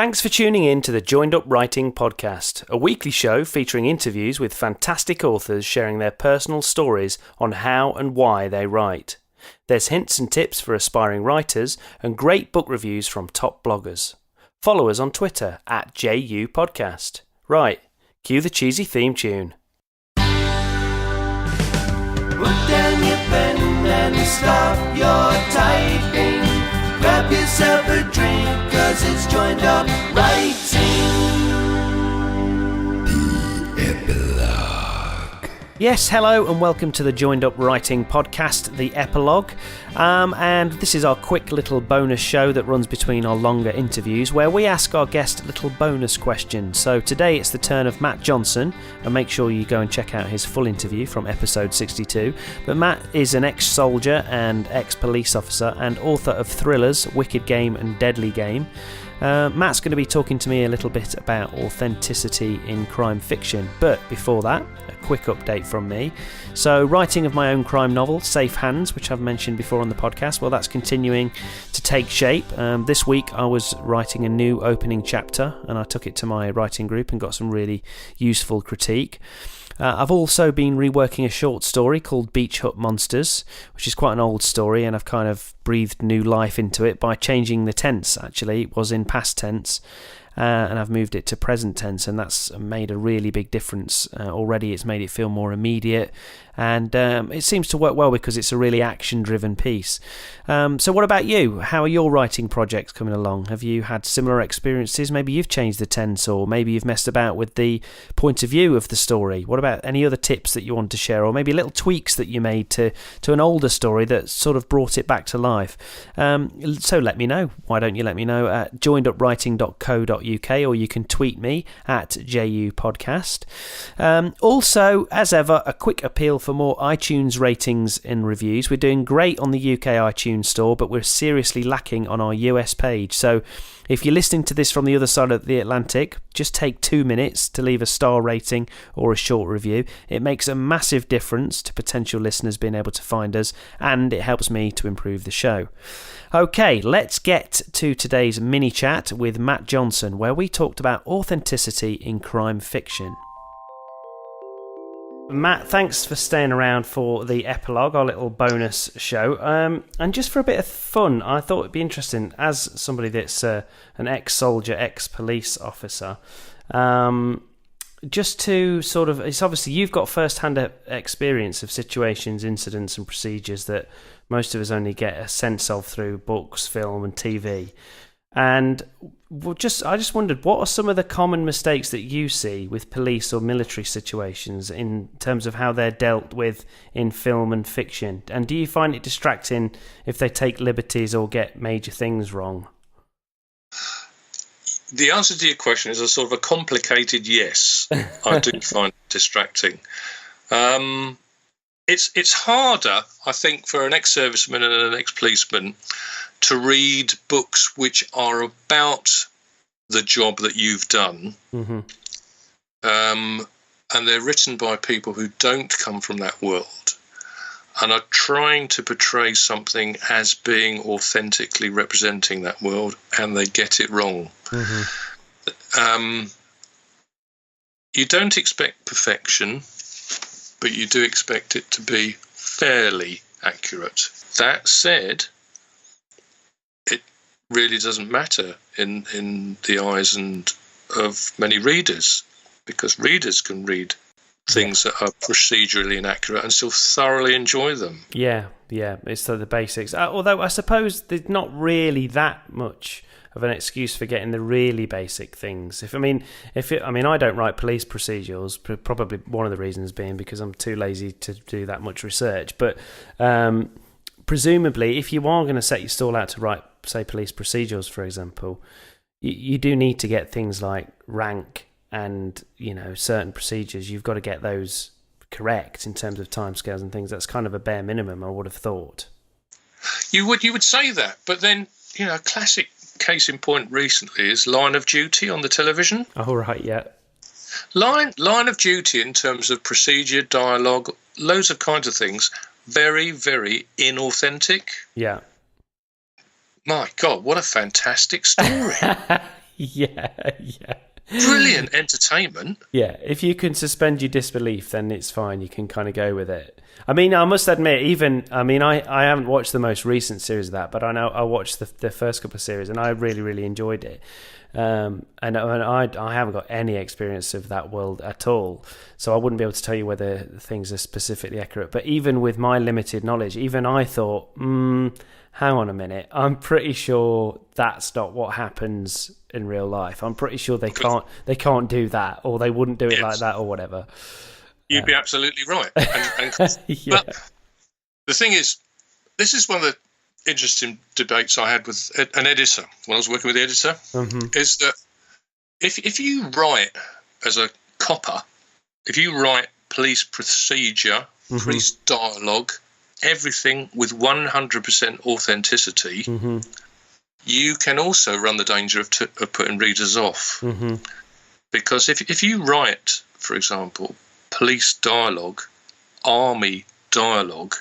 Thanks for tuning in to the Joined Up Writing Podcast, a weekly show featuring interviews with fantastic authors sharing their personal stories on how and why they write. There's hints and tips for aspiring writers and great book reviews from top bloggers. Follow us on Twitter at JU Podcast. Right, cue the cheesy theme tune. Put down your pen and stop your typing. Grab yourself a drink, 'cause it's Joined Up Writing. The Epilog. Yes, hello and welcome to the Joined Up Writing Podcast, The Epilog. And this is our quick little bonus show that runs between our longer interviews where we ask our guest little bonus questions. So today it's the turn of Matt Johnson, and make sure you go and check out his full interview from episode 62. But Matt is an ex-soldier and ex-police officer and author of thrillers Wicked Game and Deadly Game. Matt's going to be talking to me a little bit about authenticity in crime fiction, but before that, a quick update from me. So, writing of my own crime novel, Safe Hands, which I've mentioned before on the podcast, well, that's continuing to take shape. This week I was writing a new opening chapter, and I took it to my writing group and got some really useful critique. I've also been reworking a short story called Beach Hut Monsters, which is quite an old story, and I've kind of breathed new life into it by changing the tense. Actually, it was in past tense, and I've moved it to present tense, and that's made a really big difference. Already it's made it feel more immediate, and it seems to work well because it's a really action-driven piece. So what about you? How are your writing projects coming along? Have you had similar experiences? Maybe you've changed the tense, or maybe you've messed about with the point of view of the story. What about any other tips that you want to share, or maybe little tweaks that you made to an older story that sort of brought it back to life? So let me know. Why don't you let me know at joinedupwriting.co.uk, or you can tweet me at JUPodcast. Also, as ever, a quick appeal for more iTunes ratings and reviews. We're doing great on the UK iTunes store, but we're seriously lacking on our US page. So if you're listening to this from the other side of the Atlantic, just take 2 minutes to leave a star rating or a short review. It makes a massive difference to potential listeners being able to find us, and it helps me to improve the show. Okay, let's get to today's mini chat with Matt Johnson, where we talked about authenticity in crime fiction. Matt, thanks for staying around for the Epilog, our little bonus show. And just for a bit of fun, I thought it'd be interesting, as somebody that's an ex-soldier, ex-police officer, just to sort of, it's obviously you've got first-hand experience of situations, incidents and procedures that most of us only get a sense of through books, film and TV. And I just wondered, what are some of the common mistakes that you see with police or military situations in terms of how they're dealt with in film and fiction? And do you find it distracting if they take liberties or get major things wrong? The answer to your question is a sort of a complicated yes. I do find it distracting. It's harder, I think, for an ex-serviceman and an ex-policeman to read books which are about the job that you've done. Mm-hmm. And they're written by people who don't come from that world and are trying to portray something as being authentically representing that world, and they get it wrong. Mm-hmm. You don't expect perfection, but you do expect it to be fairly accurate. That said, it really doesn't matter in the eyes of many readers, because readers can read things that are procedurally inaccurate and still thoroughly enjoy them. Yeah, it's the basics. Although I suppose there's not really that much of an excuse for getting the really basic things. I don't write police procedurals, probably one of the reasons being because I'm too lazy to do that much research. But presumably, if you are going to set your stall out to write, say, police procedurals, for example, you do need to get things like rank and, certain procedures. You've got to get those correct in terms of timescales and things. That's kind of a bare minimum, I would have thought. You would say that, but then, a classic case in point recently is Line of Duty on the television. Oh, right, yeah. Line of Duty in terms of procedure, dialogue, loads of kinds of things, very, very inauthentic. Yeah. My God, what a fantastic story. Yeah, yeah. Brilliant entertainment. Yeah, if you can suspend your disbelief, then it's fine. You can kind of go with it. I mean, I must admit, I haven't watched the most recent series of that, but I know I watched the first couple of series, and I really, really enjoyed it. And I haven't got any experience of that world at all, so I wouldn't be able to tell you whether things are specifically accurate. But even with my limited knowledge, even I thought, hang on a minute, I'm pretty sure that's not what happens in real life. I'm pretty sure they can't do that, or they wouldn't do it like that, or whatever. You'd be absolutely right. Yeah. But the thing is, this is one of the interesting debates I had with an editor when I was working with the editor, is that if you write as a copper, if you write police procedure, police dialogue, everything with 100% authenticity, you can also run the danger of putting readers off. Because if you write, for example, police dialogue, army dialogue,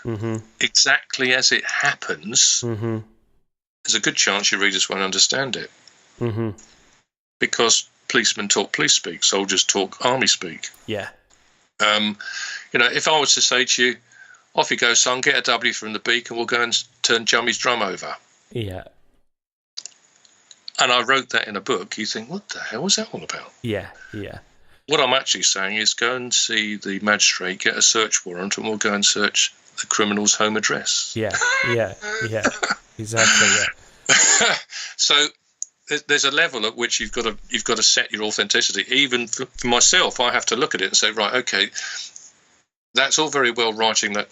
exactly as it happens, there's a good chance your readers won't understand it. Because policemen talk police speak, soldiers talk army speak. Yeah. If I was to say to you, off you go, son, get a W from the beak and we'll go and turn Jummy's drum over. Yeah. And I wrote that in a book, you think, what the hell was that all about? Yeah, yeah. What I'm actually saying is go and see the magistrate, get a search warrant, and we'll go and search the criminal's home address. Yeah. Exactly, yeah. So there's a level at which you've got to set your authenticity. Even for myself, I have to look at it and say, right, okay, that's all very well writing that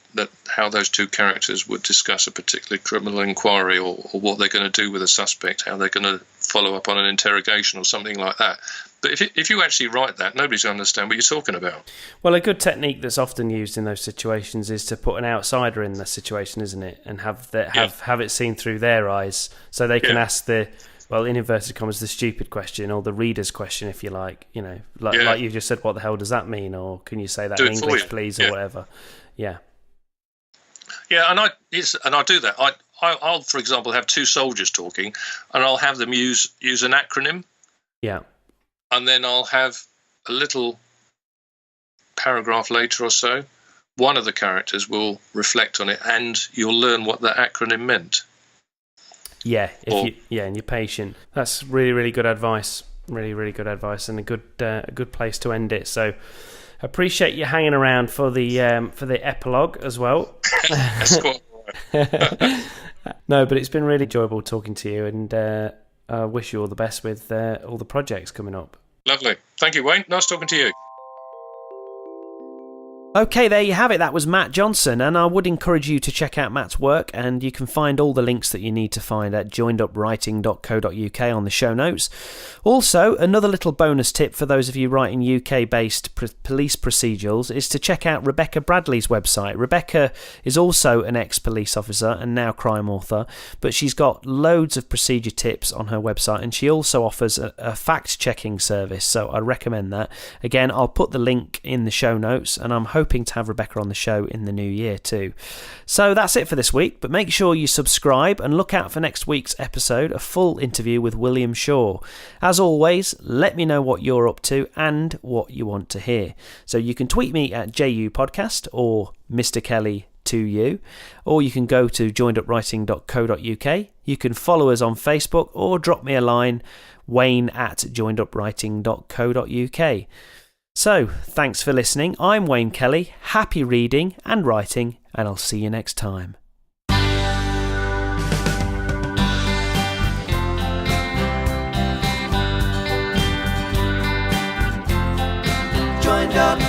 how those two characters would discuss a particular criminal inquiry or what they're going to do with a suspect, how they're going to follow up on an interrogation or something like that. But if you actually write that, nobody's going to understand what you're talking about. Well, a good technique that's often used in those situations is to put an outsider in the situation, isn't it? And have it seen through their eyes, so they can ask in inverted commas, the stupid question, or the reader's question, if you like. Like you just said, what the hell does that mean? Or can you say that in English, please, or whatever? Yeah. Yeah, and I do that. I'll, for example, have two soldiers talking, and I'll have them use an acronym. Yeah. And then I'll have a little paragraph later or so. One of the characters will reflect on it, and you'll learn what that acronym meant. Yeah, and you're patient. That's really, really good advice. Really, really good advice, and a good place to end it. So, appreciate you hanging around for the epilogue as well. That's quite right. No, but it's been really enjoyable talking to you, and I wish you all the best with all the projects coming up. Lovely. Thank you, Wayne. Nice talking to you. Okay, there you have it. That was Matt Johnson, and I would encourage you to check out Matt's work, and you can find all the links that you need to find at joinedupwriting.co.uk on the show notes. Also, another little bonus tip for those of you writing UK-based police procedurals is to check out Rebecca Bradley's website. Rebecca is also an ex-police officer and now crime author, but she's got loads of procedure tips on her website, and she also offers a fact-checking service, so I recommend that. Again, I'll put the link in the show notes, and I'm hoping to have Rebecca on the show in the new year too. So that's it for this week, but make sure you subscribe and look out for next week's episode, a full interview with William Shaw. As always, let me know what you're up to and what you want to hear. So you can tweet me at JUPodcast or Mr. Kelly to you, or you can go to joinedupwriting.co.uk. You can follow us on Facebook or drop me a line, wayne@joinedupwriting.co.uk. So, thanks for listening. I'm Wayne Kelly. Happy reading and writing, and I'll see you next time. Joined up